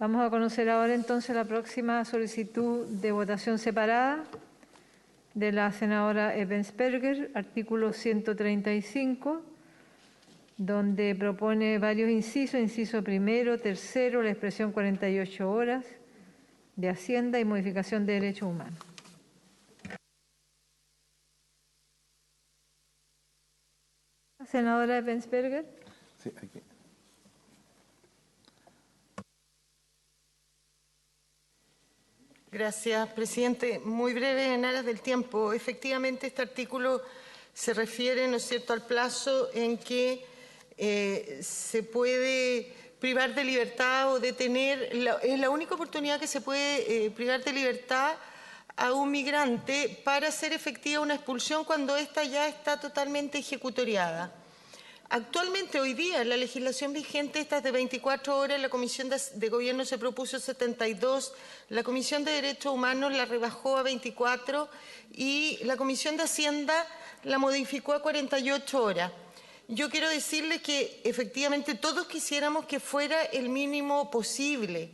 Vamos a conocer ahora entonces la próxima solicitud de votación separada de la senadora Ebensperger, artículo 135, donde propone varios incisos, inciso primero, tercero, la expresión 48 horas de Hacienda y modificación de derechos humanos. Senadora Ebensperger. Sí, aquí. Gracias, presidente. Muy breve en aras del tiempo. Efectivamente, este artículo se refiere, ¿no es cierto?, al plazo en que se puede privar de libertad o detener. Es la única oportunidad que se puede privar de libertad a un migrante para hacer efectiva una expulsión cuando ésta ya está totalmente ejecutoriada. Actualmente, hoy día, la legislación vigente está de 24 horas, la Comisión de Gobierno se propuso 72, la Comisión de Derechos Humanos la rebajó a 24 y la Comisión de Hacienda la modificó a 48 horas. Yo quiero decirles que efectivamente todos quisiéramos que fuera el mínimo posible,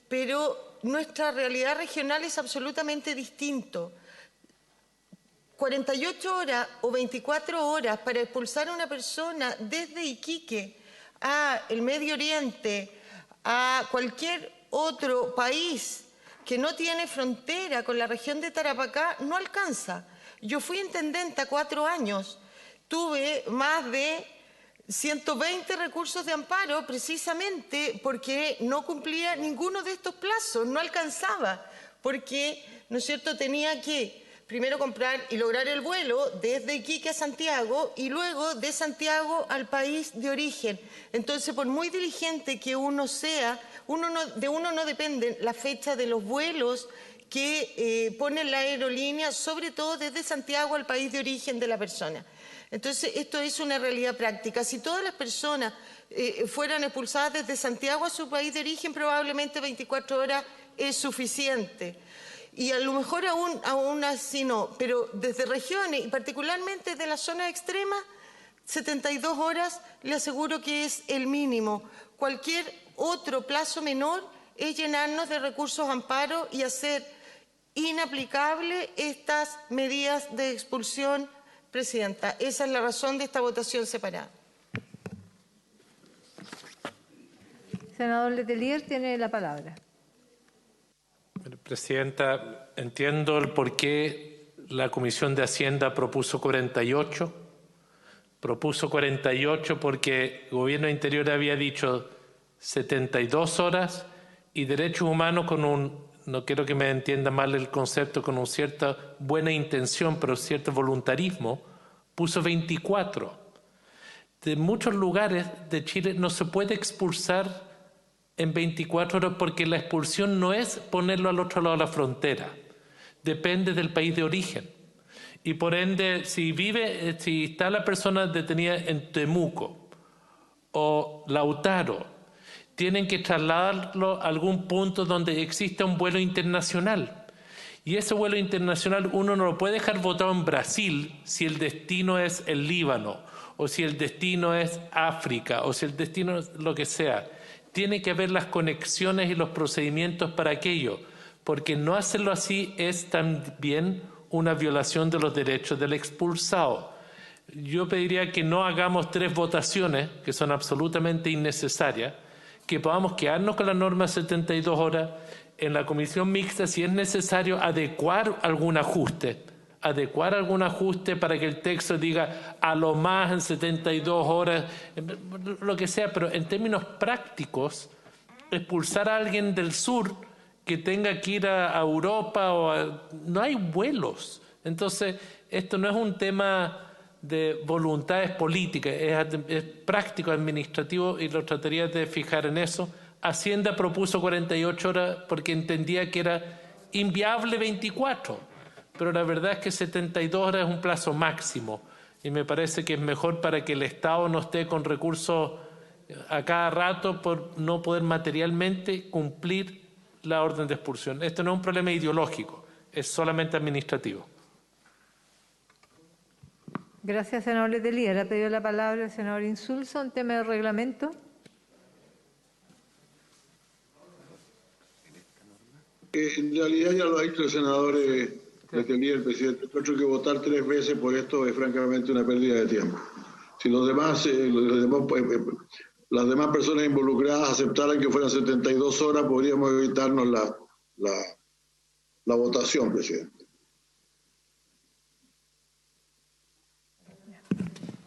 pero nuestra realidad regional es absolutamente distinto. 48 horas o 24 horas para expulsar a una persona desde Iquique a el Medio Oriente, a cualquier otro país que no tiene frontera con la región de Tarapacá, no alcanza. Yo fui intendenta 4 años, tuve más de 120 recursos de amparo precisamente porque no cumplía ninguno de estos plazos, no alcanzaba, porque, ¿no es cierto?, tenía que primero comprar y lograr el vuelo desde Iquique a Santiago y luego de Santiago al país de origen. Entonces, por muy diligente que uno sea, de uno no depende la fecha de los vuelos que pone la aerolínea, sobre todo desde Santiago al país de origen de la persona. Entonces, esto es una realidad práctica. Si todas las personas fueran expulsadas desde Santiago a su país de origen, probablemente 24 horas es suficiente. Y a lo mejor aún así no, pero desde regiones y particularmente de las zonas extremas, 72 horas le aseguro que es el mínimo. Cualquier otro plazo menor es llenarnos de recursos amparo y hacer inaplicable estas medidas de expulsión, presidenta. Esa es la razón de esta votación separada. Senador Letelier tiene la palabra. Presidenta, entiendo el por qué la Comisión de Hacienda propuso 48. Propuso 48 porque el Gobierno Interior había dicho 72 horas y Derechos Humanos no quiero que me entienda mal el concepto, con una cierta buena intención, pero cierto voluntarismo, puso 24. De muchos lugares de Chile no se puede expulsar en 24 horas porque la expulsión no es ponerlo al otro lado de la frontera, depende del país de origen. Y por ende, si está la persona detenida en Temuco o Lautaro, tienen que trasladarlo a algún punto donde exista un vuelo internacional. Y ese vuelo internacional uno no lo puede dejar botado en Brasil si el destino es el Líbano, o si el destino es África, o si el destino es lo que sea. Tiene que haber las conexiones y los procedimientos para aquello, porque no hacerlo así es también una violación de los derechos del expulsado. Yo pediría que no hagamos 3 votaciones, que son absolutamente innecesarias, que podamos quedarnos con la norma 72 horas en la comisión mixta, si es necesario adecuar algún ajuste para que el texto diga a lo más en 72 horas, lo que sea, pero en términos prácticos, expulsar a alguien del sur que tenga que ir a Europa, no hay vuelos. Entonces, esto no es un tema de voluntades políticas, es práctico, administrativo, y lo trataría de fijar en eso. Hacienda propuso 48 horas porque entendía que era inviable 24, pero la verdad es que 72 horas es un plazo máximo y me parece que es mejor para que el Estado no esté con recursos a cada rato por no poder materialmente cumplir la orden de expulsión. Esto no es un problema ideológico, es solamente administrativo. Gracias, senador Letelier. Ha pedido la palabra el senador Insulza, un tema de reglamento. En realidad ya lo ha dicho el senador Letelier, el presidente. Yo creo que votar 3 veces por esto es francamente una pérdida de tiempo. Si las demás personas involucradas aceptaran que fueran 72 horas, podríamos evitarnos la votación, presidente.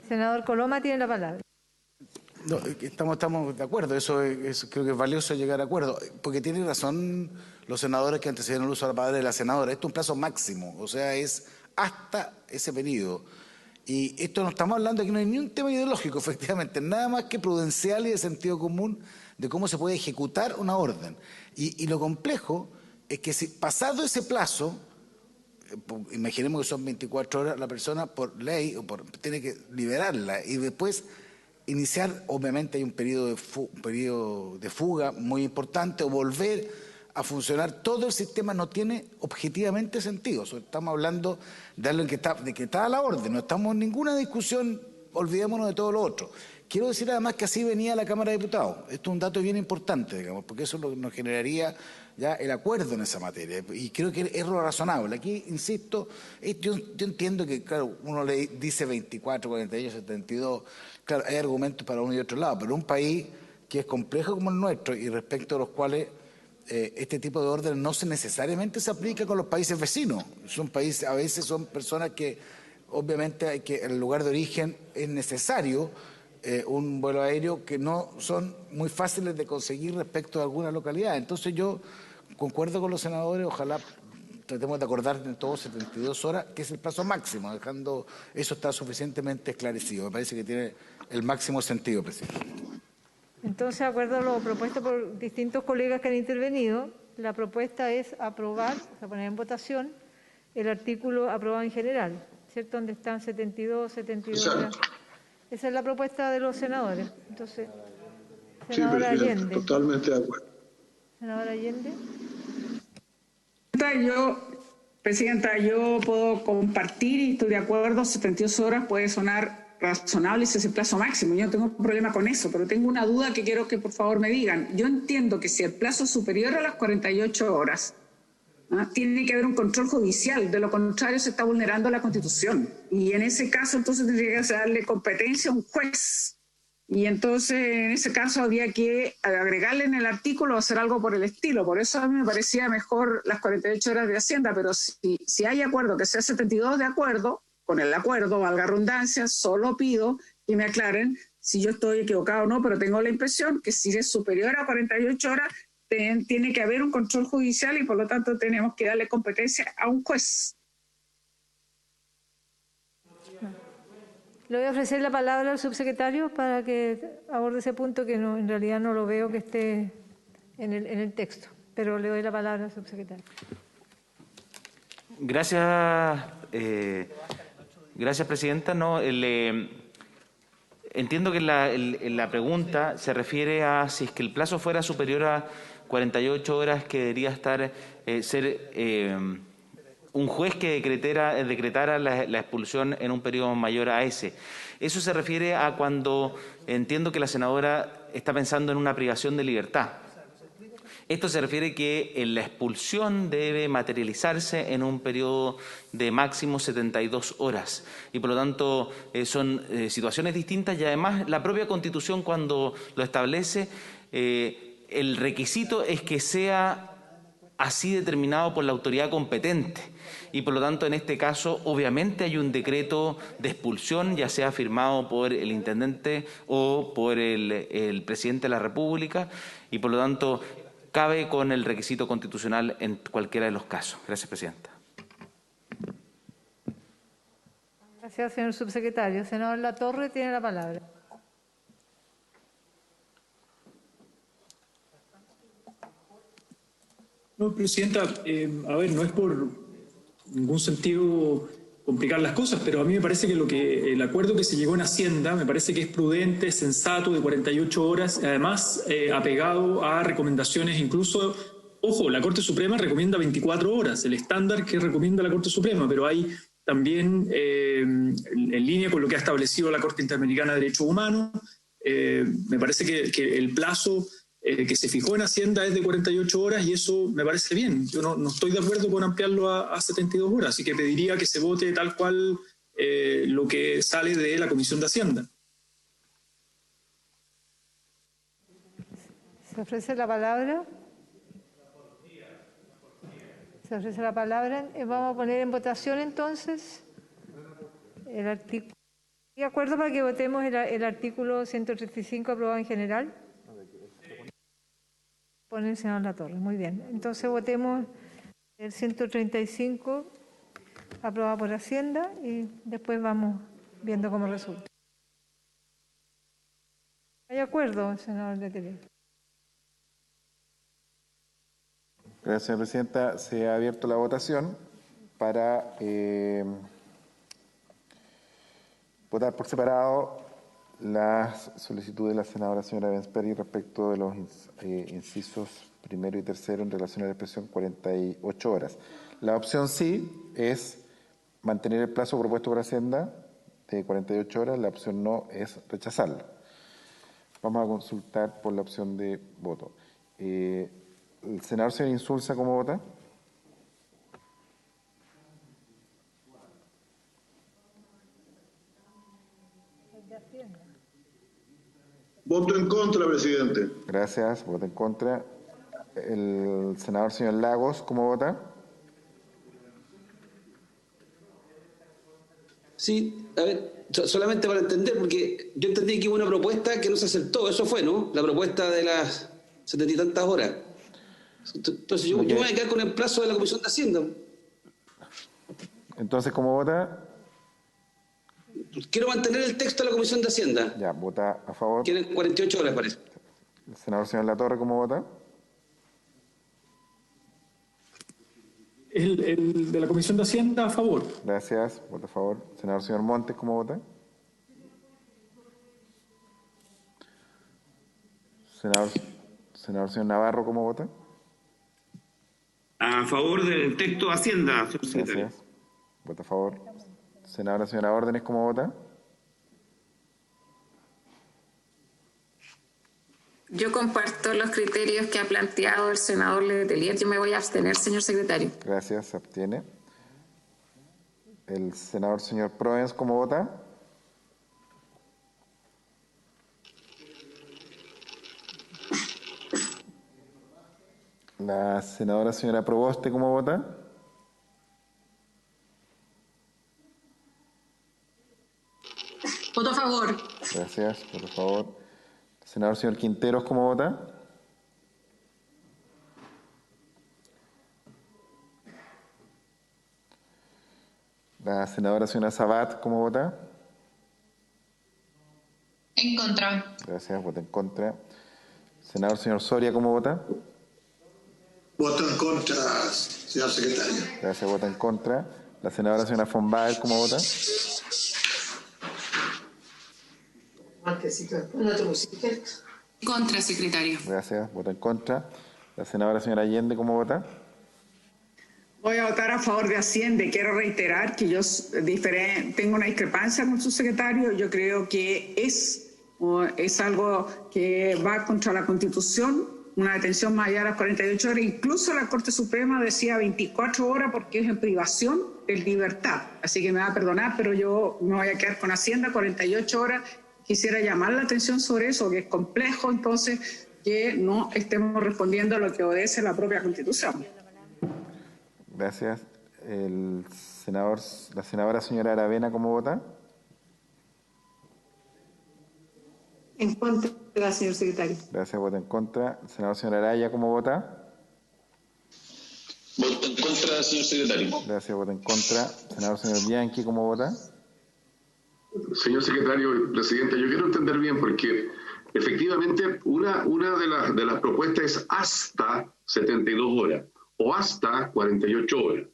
Senador Coloma tiene la palabra. No, estamos de acuerdo, eso creo que es valioso llegar a acuerdo, porque tienen razón los senadores que antecedieron el uso de la palabra de la senadora. Esto es un plazo máximo, o sea, es hasta ese periodo. Y esto no estamos hablando, aquí no hay ni un tema ideológico, efectivamente, nada más que prudencial y de sentido común de cómo se puede ejecutar una orden. Y lo complejo es que si pasado ese plazo, imaginemos que son 24 horas, la persona por ley tiene que liberarla y después iniciar, obviamente hay un periodo de fuga muy importante, o volver a funcionar. Todo el sistema no tiene objetivamente sentido. Estamos hablando de algo de que está a la orden, no estamos en ninguna discusión, olvidémonos de todo lo otro. Quiero decir además que así venía la Cámara de Diputados. Esto es un dato bien importante, digamos, porque eso nos generaría ya el acuerdo en esa materia. Y creo que es lo razonable. Aquí, insisto, yo entiendo que, claro, uno le dice 24, 48, 72, claro, hay argumentos para uno y otro lado, pero un país que es complejo como el nuestro y respecto a los cuales este tipo de órdenes no necesariamente se aplica con los países vecinos. Son países, a veces son personas que, obviamente, en el lugar de origen es necesario un vuelo aéreo que no son muy fáciles de conseguir respecto a alguna localidad. Entonces yo concuerdo con los senadores, ojalá tratemos de acordar en todos 72 horas, que es el plazo máximo, dejando eso está suficientemente esclarecido. Me parece que tiene el máximo sentido, presidente. Entonces, de acuerdo a lo propuesto por distintos colegas que han intervenido, la propuesta es aprobar, o sea, poner en votación el artículo aprobado en general, ¿cierto? Donde están 72 horas. Esa es la propuesta de los senadores. Entonces, senadora Allende. Totalmente de acuerdo. Senadora Allende. Presidenta, yo puedo compartir y estoy de acuerdo, 72 horas puede sonar razonable, ese es el plazo máximo. Yo no tengo problema con eso, pero tengo una duda que quiero que por favor me digan. Yo entiendo que si el plazo es superior a las 48 horas, tiene que haber un control judicial, de lo contrario se está vulnerando la Constitución. Y en ese caso entonces tendría que darle competencia a un juez. Y entonces en ese caso habría que agregarle en el artículo o hacer algo por el estilo. Por eso a mí me parecía mejor las 48 horas de Hacienda, pero si hay acuerdo que sea 72 de acuerdo, con el acuerdo, valga redundancia, solo pido que me aclaren si yo estoy equivocado o no, pero tengo la impresión que si es superior a 48 horas, tiene que haber un control judicial y por lo tanto tenemos que darle competencia a un juez. Le voy a ofrecer la palabra al subsecretario para que aborde ese punto que no, en realidad no lo veo que esté en el texto, pero le doy la palabra al subsecretario. Gracias, presidenta. No, entiendo que la pregunta se refiere a si es que el plazo fuera superior a 48 horas, que debería ser un juez que decretara la expulsión en un periodo mayor a ese. Eso se refiere a cuando entiendo que la senadora está pensando en una privación de libertad. Esto se refiere que la expulsión debe materializarse en un periodo de máximo 72 horas y por lo tanto son situaciones distintas y además la propia Constitución cuando lo establece el requisito es que sea así determinado por la autoridad competente y por lo tanto en este caso obviamente hay un decreto de expulsión ya sea firmado por el intendente o por el presidente de la República y por lo tanto cabe con el requisito constitucional en cualquiera de los casos. Gracias, presidenta. Gracias, señor subsecretario. Senador Latorre tiene la palabra. No, presidenta, a ver, no es por ningún sentido complicar las cosas, pero a mí me parece que el acuerdo que se llegó en Hacienda me parece que es prudente, sensato, de 48 horas, además apegado a recomendaciones incluso, ojo, la Corte Suprema recomienda 24 horas, el estándar que recomienda la Corte Suprema, pero hay también en línea con lo que ha establecido la Corte Interamericana de Derechos Humanos, me parece que el plazo que se fijó en Hacienda es de 48 horas y eso me parece bien. Yo no estoy de acuerdo con ampliarlo a 72 horas, así que pediría que se vote tal cual lo que sale de la Comisión de Hacienda. ¿Se ofrece la palabra? Se ofrece la palabra. Vamos a poner en votación entonces el artículo. ¿De acuerdo para que votemos el artículo 135 aprobado en general? Pone el senador Latorre. Muy bien. Entonces votemos el 135 aprobado por Hacienda y después vamos viendo cómo resulta. ¿Hay acuerdo, senador Letelier? Gracias, señora presidenta. Se ha abierto la votación para votar por separado la solicitud de la senadora señora Bensperry respecto de los incisos primero y tercero en relación a la expresión 48 horas. La opción sí es mantener el plazo propuesto por Hacienda de 48 horas. La opción no es rechazarla. Vamos a consultar por la opción de voto. ¿El senador señor Insulza cómo vota? Voto en contra, presidente. Gracias, voto en contra. ¿El senador señor Lagos cómo vota? Sí, a ver, solamente para entender, porque yo entendí que hubo una propuesta que no se aceptó, eso fue, ¿no? La propuesta de las 70 y tantas horas. Entonces yo me voy a quedar con el plazo de la Comisión de Hacienda. Entonces, ¿cómo vota? Quiero mantener el texto de la Comisión de Hacienda. Ya, vota a favor. Tiene 48 horas, parece. ¿El senador señor Latorre cómo vota? El de la Comisión de Hacienda, a favor. Gracias, vota a favor. ¿Senador señor Montes cómo vota? Senador señor Navarro cómo vota? A favor del texto de Hacienda, señor secretario. Gracias. Vota a favor. Senadora señora Órdenes, ¿cómo vota? Yo comparto los criterios que ha planteado el senador Letelier. Yo me voy a abstener, señor secretario. Gracias, se abstiene. El senador señor Proens, ¿cómo vota? La senadora señora Proboste, ¿cómo vota? Voto a favor. Gracias, por favor. El senador señor Quinteros, ¿cómo vota? La senadora señora Sabat, ¿cómo vota? En contra. Gracias, vota en contra. Senador señor Soria, ¿cómo vota? Voto en contra, señor secretario. Gracias, vota en contra. La senadora señora von Baer, ¿cómo vota? Contra, secretario. Gracias, vota en contra. La senadora señora Allende, ¿cómo vota? Voy a votar a favor de Hacienda y quiero reiterar que yo tengo una discrepancia con su secretario. Yo creo que es algo que va contra la Constitución, una detención más allá de las 48 horas. Incluso la Corte Suprema decía 24 horas porque es en privación de libertad. Así que me va a perdonar, pero yo me voy a quedar con Hacienda 48 horas. Quisiera llamar la atención sobre eso, que es complejo, entonces, que no estemos respondiendo a lo que obedece la propia Constitución. Gracias. La senadora señora Aravena, ¿cómo vota? En contra, señor secretario. Gracias, vota en contra. El senador señora Araya, ¿cómo vota? Voto en contra, señor secretario. Gracias, vota en contra. Senador señor Bianchi, ¿cómo vota? Señor secretario, presidente, yo quiero entender bien porque efectivamente una de las propuestas es hasta 72 horas o hasta 48 horas.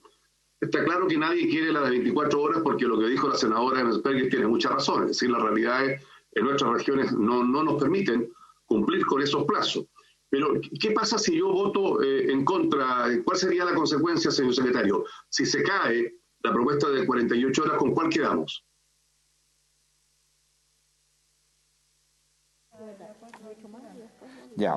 Está claro que nadie quiere la de 24 horas porque lo que dijo la senadora Bensperry tiene mucha razón. Es decir, la realidad es que en nuestras regiones no nos permiten cumplir con esos plazos. Pero, ¿qué pasa si yo voto en contra? ¿Cuál sería la consecuencia, señor secretario? Si se cae la propuesta de 48 horas, ¿con cuál quedamos? Ya.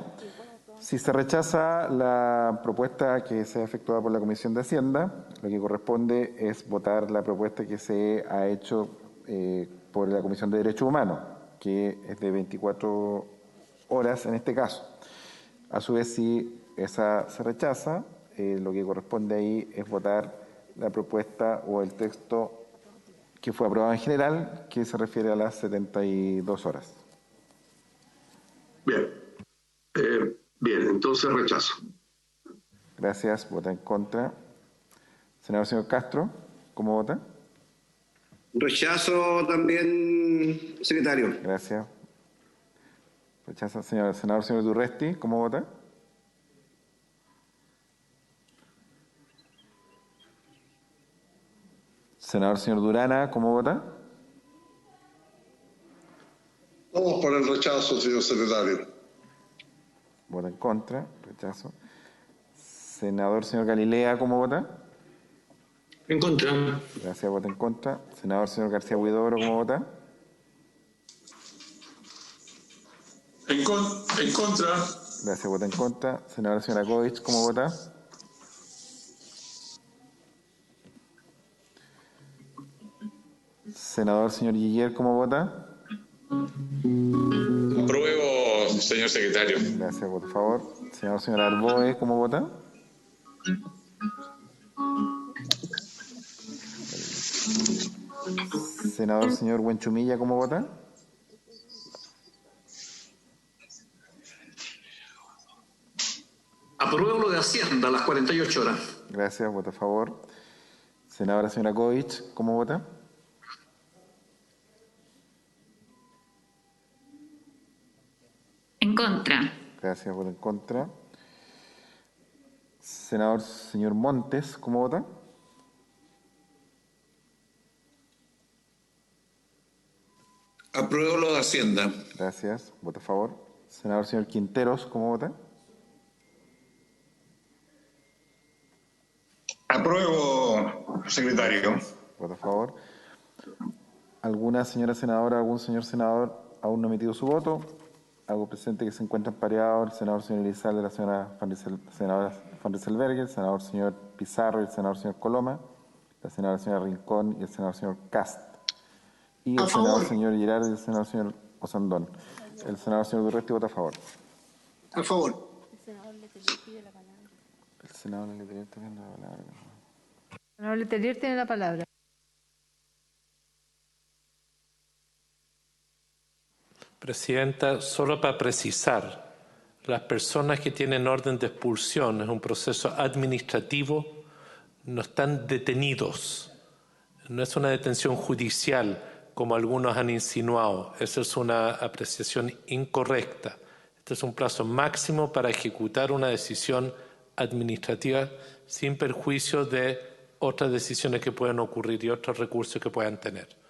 Si se rechaza la propuesta que sea efectuada por la Comisión de Hacienda, lo que corresponde es votar la propuesta que se ha hecho por la Comisión de Derechos Humanos, que es de 24 horas en este caso. A su vez, si esa se rechaza, lo que corresponde ahí es votar la propuesta o el texto que fue aprobado en general, que se refiere a las 72 horas. Bien. Bien, entonces rechazo. Gracias. Vota en contra. Senador señor Castro, ¿cómo vota? Rechazo también, secretario. Gracias. Rechaza. Senador señor Durresti, ¿cómo vota? Senador señor Durana, ¿cómo vota? Vamos por el rechazo, señor secretario. Vota en contra, rechazo. Senador señor Galilea, ¿cómo vota? En contra. Gracias, vota en contra. Senador señor García Huidobro, ¿cómo vota? En contra. Gracias, vota en contra. Senador señor Akovich, ¿cómo vota? Senador señor Guiller, ¿cómo vota? Apruebo, señor secretario. Gracias, por favor. Senador señor Arboe, ¿cómo vota? Senador señor Huenchumilla, ¿cómo vota? Apruebo lo de Hacienda a las 48 horas. Gracias, vota a favor. Senadora señora Kovich, ¿cómo vota? En contra. Gracias, vota en contra. Senador señor Montes, ¿cómo vota? Apruebo lo de Hacienda. Gracias, vota a favor. Senador señor Quinteros, ¿cómo vota? Apruebo, secretario. Vota a favor. ¿Alguna señora senadora, algún señor senador aún no ha emitido su voto? Hago presente que se encuentran pareados el senador señor Elizalde, la senadora Van Rieselbergher, el senador señor Pizarro y el senador señor Coloma, la senadora señora Rincón y el senador señor Cast, y el senador señor Girard y el senador señor Osandón. El senador señor Durresti vota a favor. A favor. El senador Letelier pide la palabra. El senador Letelier tiene la palabra. El senador Letelier tiene la palabra. Presidenta, solo para precisar, las personas que tienen orden de expulsión en un proceso administrativo no están detenidos. No es una detención judicial, como algunos han insinuado. Esa es una apreciación incorrecta. Este es un plazo máximo para ejecutar una decisión administrativa sin perjuicio de otras decisiones que pueden ocurrir y otros recursos que puedan tener.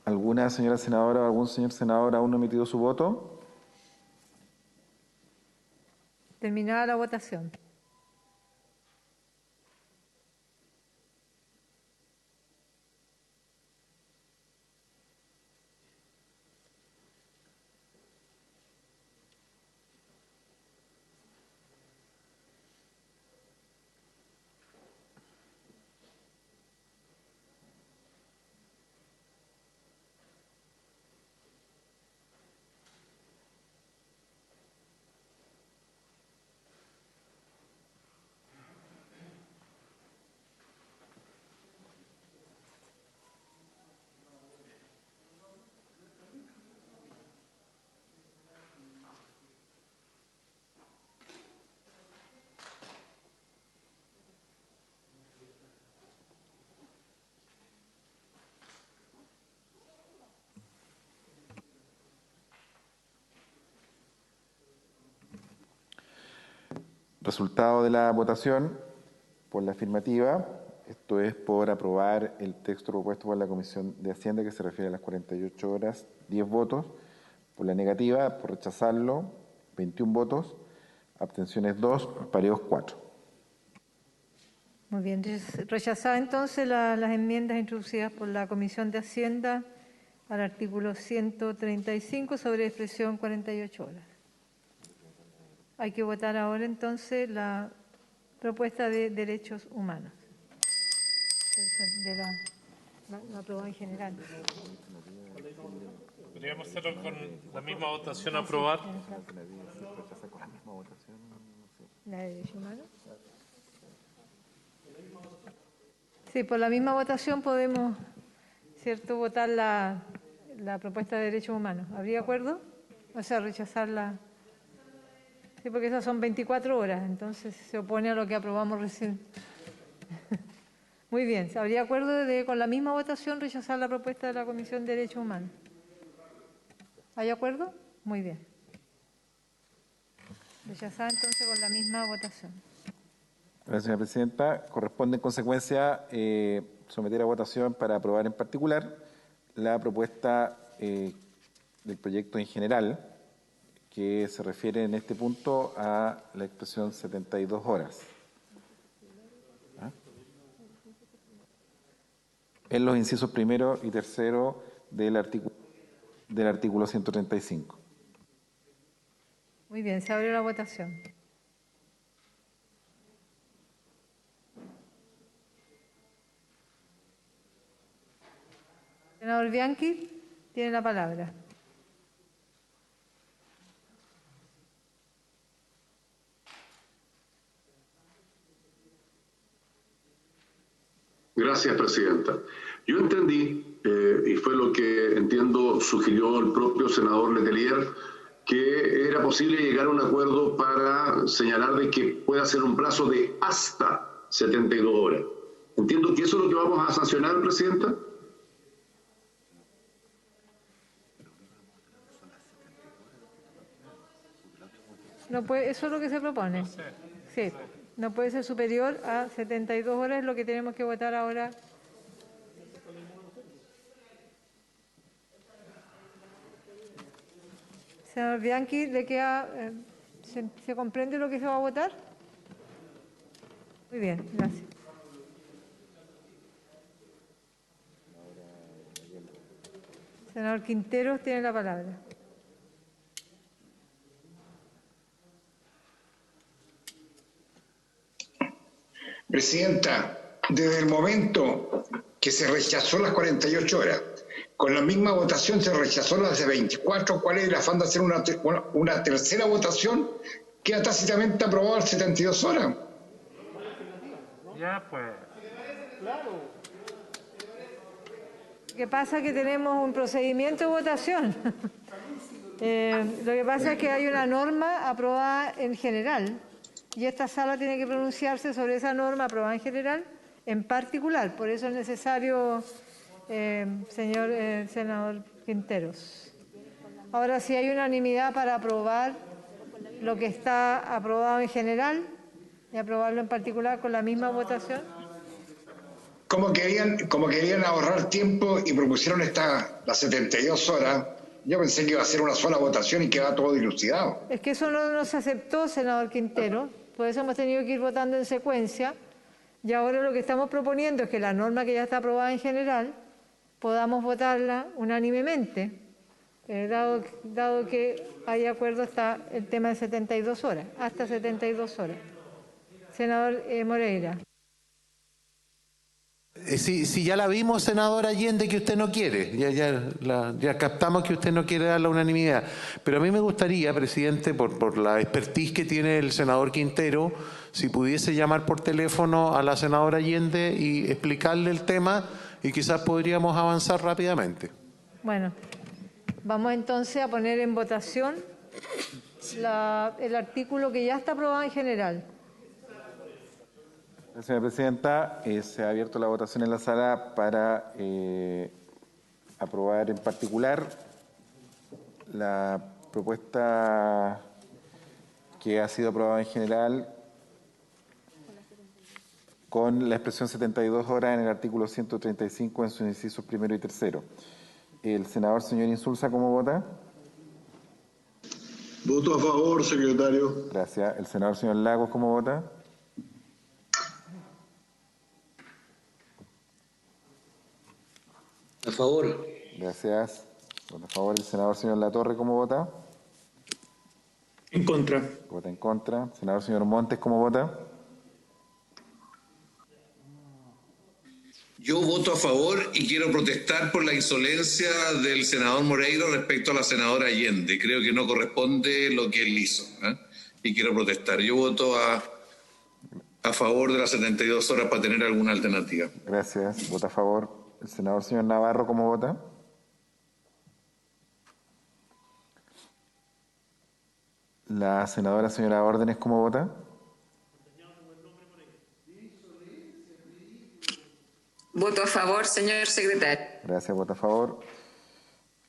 ¿Alguna señora senadora o algún señor senador aún no ha emitido su voto? Terminada la votación. Resultado de la votación por la afirmativa, esto es por aprobar el texto propuesto por la Comisión de Hacienda que se refiere a las 48 horas, 10 votos, por la negativa, por rechazarlo, 21 votos, abstenciones 2, pareos 4. Muy bien, rechazada entonces las enmiendas introducidas por la Comisión de Hacienda al artículo 135 sobre expresión 48 horas. Hay que votar ahora entonces la propuesta de derechos humanos, de la aprobada en general. ¿Podríamos hacerlo con la misma votación a aprobar? ¿La de derechos humanos? Sí, por la misma votación podemos, ¿cierto?, votar la propuesta de derechos humanos. ¿Habría acuerdo? O sea, rechazarla. Sí, porque esas son 24 horas, entonces se opone a lo que aprobamos recién. Muy bien, ¿habría acuerdo de con la misma votación rechazar la propuesta de la Comisión de Derechos Humanos? ¿Hay acuerdo? Muy bien. Rechazar entonces con la misma votación. Gracias, señora presidenta. Corresponde en consecuencia someter a votación para aprobar en particular la propuesta del proyecto en general, que se refiere en este punto a la expresión 72 horas. En los incisos primero y tercero del artículo 135. Muy bien, se abre la votación. Senador Bianchi, tiene la palabra. Gracias, presidenta. Yo entendí, y fue lo que entiendo sugirió el propio senador Letelier, que era posible llegar a un acuerdo para señalar de que pueda ser un plazo de hasta 72 horas. Entiendo que eso es lo que vamos a sancionar, presidenta. No puede, eso es lo que se propone. Sí, no puede ser superior a 72 horas, es lo que tenemos que votar ahora. Senador Bianchi, ¿le queda, se comprende lo que se va a votar? Muy bien, gracias. Senador Quinteros tiene la palabra. Presidenta, desde el momento que se rechazó las 48 horas, con la misma votación se rechazó las de 24, ¿cuál es el afán de hacer una tercera votación? Queda tácitamente aprobado las 72 horas. Ya, pues. Lo que pasa es que tenemos un procedimiento de votación. Lo que pasa es que hay una norma aprobada en general y esta sala tiene que pronunciarse sobre esa norma aprobada en general en particular. Por eso es necesario, señor senador Quinteros. Ahora, si hay unanimidad para aprobar lo que está aprobado en general y aprobarlo en particular con la misma votación. Como querían ahorrar tiempo y propusieron las 72 horas, yo pensé que iba a ser una sola votación y quedaba todo dilucidado. Es que eso no nos aceptó, senador Quintero, por eso hemos tenido que ir votando en secuencia y ahora lo que estamos proponiendo es que la norma que ya está aprobada en general podamos votarla unánimemente, dado que hay acuerdo hasta el tema de 72 horas, hasta 72 horas. Senador Moreira. Si ya la vimos, senador Allende, que usted no quiere, ya captamos que usted no quiere dar la unanimidad, pero a mí me gustaría, presidente, por la expertise que tiene el senador Quintero, si pudiese llamar por teléfono a la senadora Allende y explicarle el tema y quizás podríamos avanzar rápidamente. Bueno, vamos entonces a poner en votación el artículo que ya está aprobado en general. Señora presidenta, se ha abierto la votación en la sala para aprobar en particular la propuesta que ha sido aprobada en general con la expresión 72 horas en el artículo 135 en sus incisos primero y tercero. El senador señor Insulza, ¿cómo vota? Voto a favor, secretario. Gracias. El senador señor Lagos, ¿cómo vota? A favor. Gracias. Vota a favor el senador señor Latorre, ¿cómo vota? En contra. Vota en contra. Senador señor Montes, ¿cómo vota? Yo voto a favor y quiero protestar por la insolencia del senador Moreira respecto a la senadora Allende. Creo que no corresponde lo que él hizo, ¿eh? Y quiero protestar. Yo voto a favor de las 72 horas para tener alguna alternativa. Gracias. Vota a favor el senador señor Navarro, ¿cómo vota? La senadora señora Órdenes, ¿cómo vota? Voto a favor, señor secretario. Gracias, vota a favor.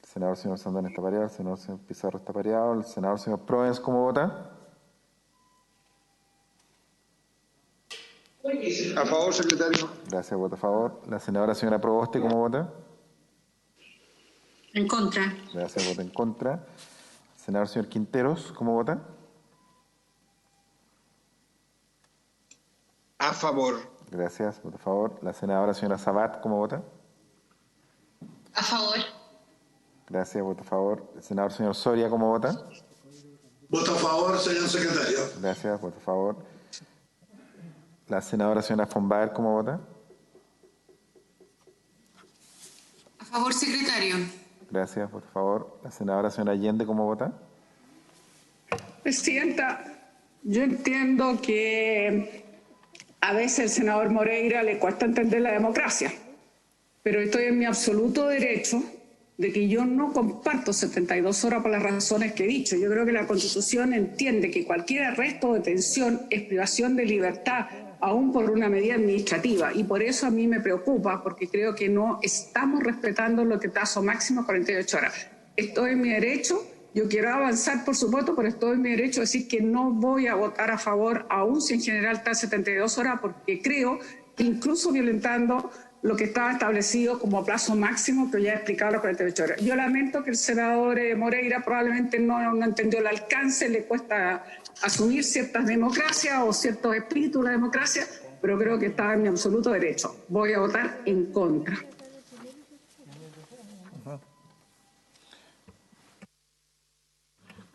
El senador señor Sandón está pareado, el senador señor Pizarro está pareado, el senador señor Proens, ¿cómo vota? A favor, secretario. Gracias, vota a favor. La senadora señora Proboste, ¿cómo vota? En contra. Gracias, vota en contra. El senador señor Quinteros, ¿cómo vota? A favor. Gracias, vota a favor. La senadora señora Sabat, ¿cómo vota? A favor. Gracias, vota a favor. El senador señor Soria, ¿cómo vota? Voto a favor, señor secretario. Gracias, vota a favor. La senadora señora Fonbaer, ¿cómo vota? A favor, secretario. Gracias, vota a favor. La senadora señora Allende, ¿cómo vota? Presidenta, yo entiendo que a veces al senador Moreira le cuesta entender la democracia, pero estoy en mi absoluto derecho de que yo no comparto 72 horas por las razones que he dicho. Yo creo que la Constitución entiende que cualquier arresto o detención es privación de libertad, aún por una medida administrativa, y por eso a mí me preocupa, porque creo que no estamos respetando lo que plazo máximo 48 horas. Estoy en mi derecho. Yo quiero avanzar, por supuesto, pero estoy en mi derecho a decir que no voy a votar a favor, aún si en general está 72 horas, porque creo que incluso violentando lo que estaba establecido como plazo máximo, que ya he explicado las 48 horas. Yo lamento que el senador Moreira probablemente no entendió el alcance, le cuesta asumir ciertas democracias o ciertos espíritus de la democracia, pero creo que está en mi absoluto derecho. Voy a votar en contra.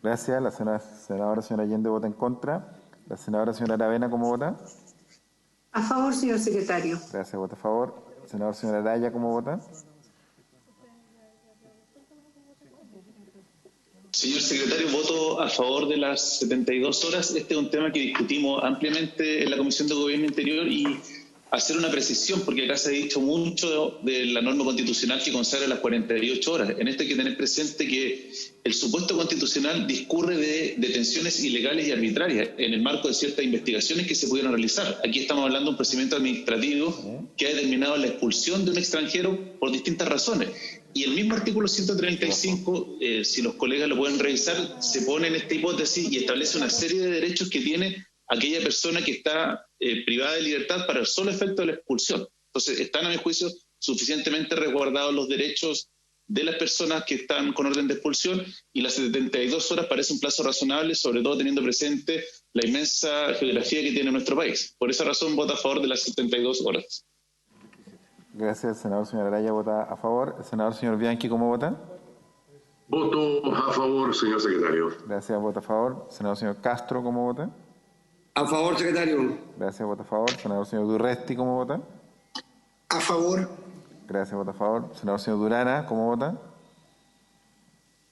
Gracias. La senadora señora Allende vota en contra. La senadora señora Aravena, ¿cómo vota? A favor, señor secretario. Gracias, vota a favor. El senador señora Araya, ¿cómo vota? Señor secretario, voto a favor de las 72 horas. Este es un tema que discutimos ampliamente en la Comisión de Gobierno Interior y hacer una precisión, porque acá se ha dicho mucho de la norma constitucional que consagra las 48 horas. En esto hay que tener presente que el supuesto constitucional discurre de detenciones ilegales y arbitrarias en el marco de ciertas investigaciones que se pudieron realizar. Aquí estamos hablando de un procedimiento administrativo que ha determinado la expulsión de un extranjero por distintas razones. Y el mismo artículo 135, si los colegas lo pueden revisar, se pone en esta hipótesis y establece una serie de derechos que tiene aquella persona que está privada de libertad para el solo efecto de la expulsión. Entonces, están a mi juicio suficientemente resguardados los derechos de las personas que están con orden de expulsión, y las 72 horas parece un plazo razonable, sobre todo teniendo presente la inmensa geografía que tiene nuestro país. Por esa razón, voto a favor de las 72 horas. Gracias. El senador señor Araya vota a favor. El senador señor Bianchi, ¿cómo vota? Voto a favor, señor secretario. Gracias, vota a favor. El senador señor Castro, ¿cómo vota? A favor, secretario. Gracias, vota a favor. El senador señor Durresti, ¿cómo vota? A favor. Gracias, vota a favor. El senador señor Durana, ¿cómo vota?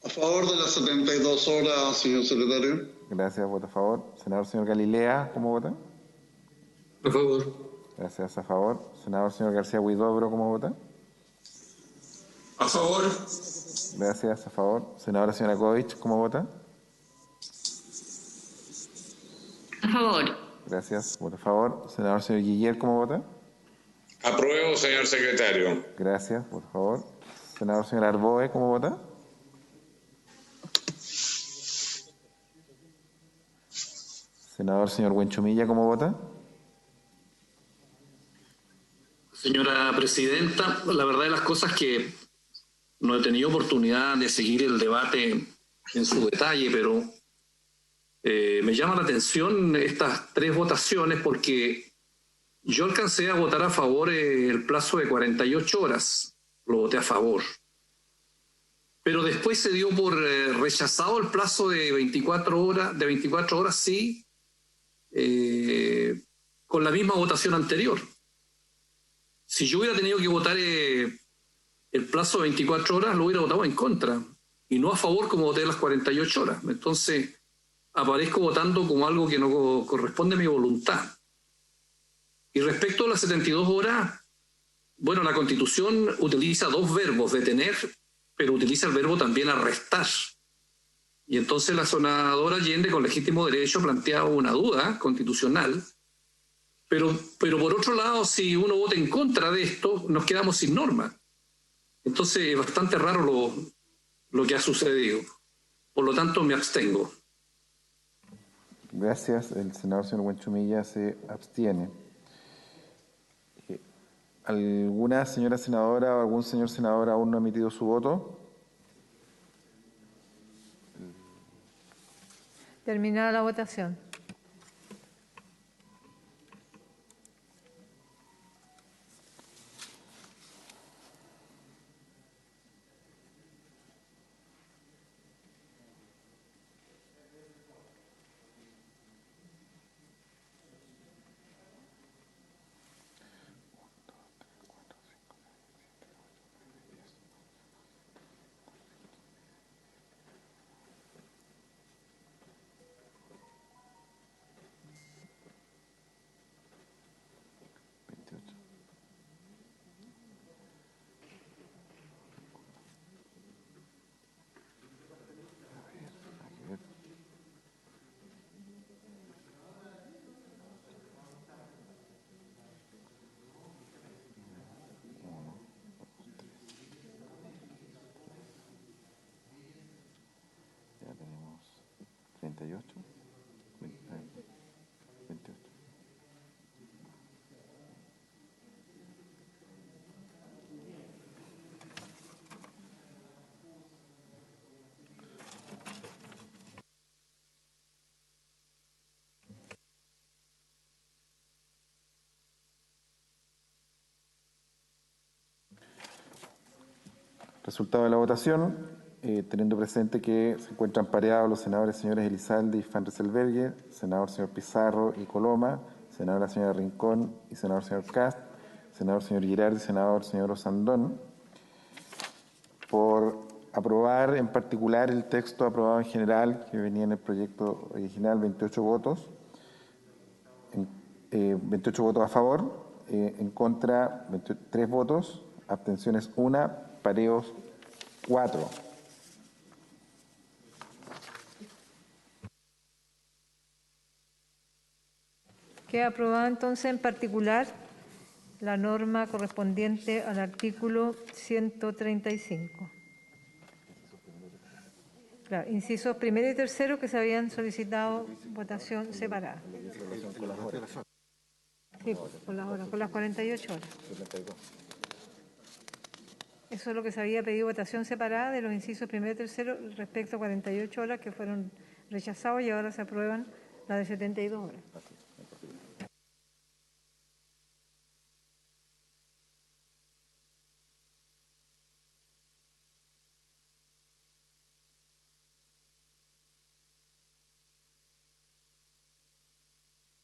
A favor de las 72 horas, señor secretario. Gracias, vota a favor. El senador señor Galilea, ¿cómo vota? A favor. Gracias, a favor. El senador señor García Huidobro, ¿cómo vota? A favor. Gracias, a favor. Senadora señora Kovich, ¿cómo vota? A favor. Gracias, vota a favor. Senador señor Guiller, ¿cómo vota? Apruebo, señor secretario. Gracias, por favor. Senador señor Arboe, ¿cómo vota? Senador señor Huenchumilla, ¿cómo vota? Señora presidenta, la verdad de las cosas que no he tenido oportunidad de seguir el debate en su detalle, pero me llama la atención estas tres votaciones porque yo alcancé a votar a favor el plazo de 48 horas, lo voté a favor. pero después se dio por rechazado el plazo de 24 horas, sí, con la misma votación anterior. Si yo hubiera tenido que votar el plazo de 24 horas, lo hubiera votado en contra, y no a favor como voté las 48 horas. Entonces, aparezco votando como algo que no corresponde a mi voluntad. Y respecto a las 72 horas, bueno, la Constitución utiliza dos verbos, detener, pero utiliza el verbo también arrestar. Y entonces la senadora Allende, con legítimo derecho, planteaba una duda constitucional, pero por otro lado, si uno vota en contra de esto, nos quedamos sin norma. Entonces es bastante raro lo que ha sucedido. Por lo tanto, me abstengo. Gracias. El senador señor Huenchumilla se abstiene. ¿Alguna señora senadora o algún señor senador aún no ha emitido su voto? Terminada la votación. Ya tenemos 38, 28. Resultado de la votación, teniendo presente que se encuentran pareados los senadores señores Elizalde y Van Rieselbergher, senador señor Pizarro y Coloma, senadora señora Rincón y senador señor Cast, senador señor Girardi y senador señor Osandón, por aprobar en particular el texto aprobado en general que venía en el proyecto original, 28 votos, 28 votos a favor, en contra 23 votos, abstenciones 1, pareos 4. Queda aprobada entonces en particular la norma correspondiente al artículo 135. Claro, incisos primero y tercero que se habían solicitado votación separada. Sí, con las 48 horas. Eso es lo que se había pedido votación separada de los incisos primero y tercero respecto a 48 horas que fueron rechazados y ahora se aprueban las de 72 horas.